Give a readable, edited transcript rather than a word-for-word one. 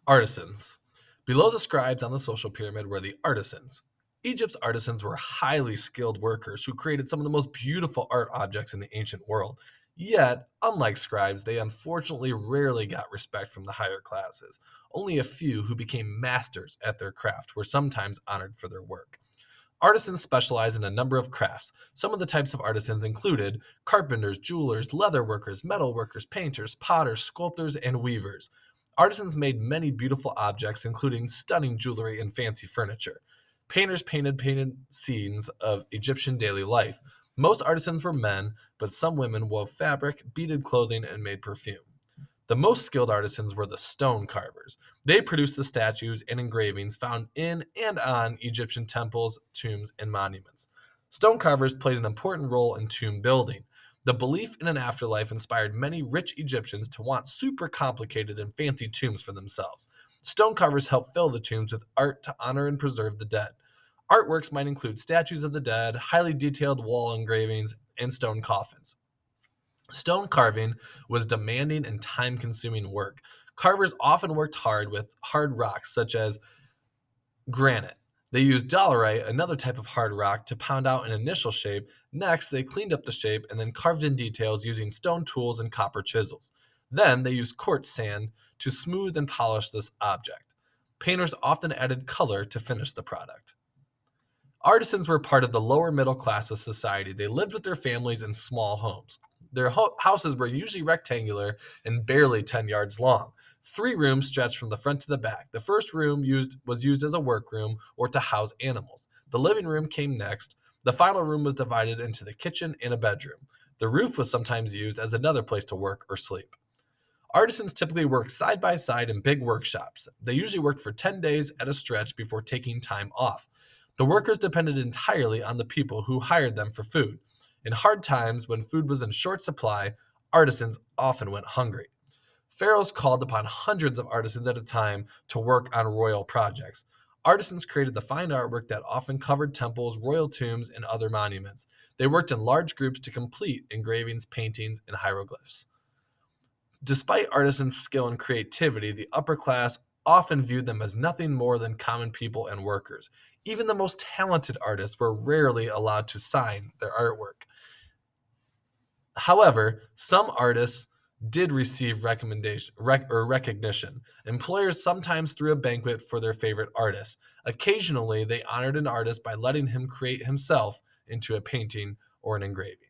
Artisans. Below the scribes on the social pyramid were the artisans. Egypt's artisans were highly skilled workers who created some of the most beautiful art objects in the ancient world. Yet, unlike scribes, they unfortunately rarely got respect from the higher classes. Only a few who became masters at their craft were sometimes honored for their work. Artisans specialized in a number of crafts. Some of the types of artisans included carpenters, jewelers, leather workers, metal workers, painters, potters, sculptors, and weavers. Artisans made many beautiful objects, including stunning jewelry and fancy furniture. Painters painted scenes of Egyptian daily life. Most artisans were men, but some women wove fabric, beaded clothing, and made perfume. The most skilled artisans were the stone carvers. They produced the statues and engravings found in and on Egyptian temples, tombs, and monuments. Stone carvers played an important role in tomb building. The belief in an afterlife inspired many rich Egyptians to want super complicated and fancy tombs for themselves. Stone carvers helped fill the tombs with art to honor and preserve the dead. Artworks might include statues of the dead, highly detailed wall engravings, and stone coffins. Stone carving was demanding and time consuming work. Carvers often worked hard with hard rocks such as granite. They used dolerite, another type of hard rock, to pound out an initial shape. Next, they cleaned up the shape and then carved in details using stone tools and copper chisels. Then they used quartz sand to smooth and polish this object. Painters often added color to finish the product. Artisans were part of the lower middle class of society. They lived with their families in small homes. Their houses were usually rectangular and barely 10 yards long. 3 rooms stretched from the front to the back. The first room was used as a workroom or to house animals. The living room came next. The final room was divided into the kitchen and a bedroom. The roof was sometimes used as another place to work or sleep. Artisans typically worked side by side in big workshops. They usually worked for 10 days at a stretch before taking time off. The workers depended entirely on the people who hired them for food. In hard times, when food was in short supply, artisans often went hungry. Pharaohs called upon hundreds of artisans at a time to work on royal projects. Artisans created the fine artwork that often covered temples, royal tombs, and other monuments. They worked in large groups to complete engravings, paintings, and hieroglyphs. Despite artisans' skill and creativity, the upper class often viewed them as nothing more than common people and workers. Even the most talented artists were rarely allowed to sign their artwork. However, some artists did receive recognition. Employers sometimes threw a banquet for their favorite artists. Occasionally, they honored an artist by letting him create himself into a painting or an engraving.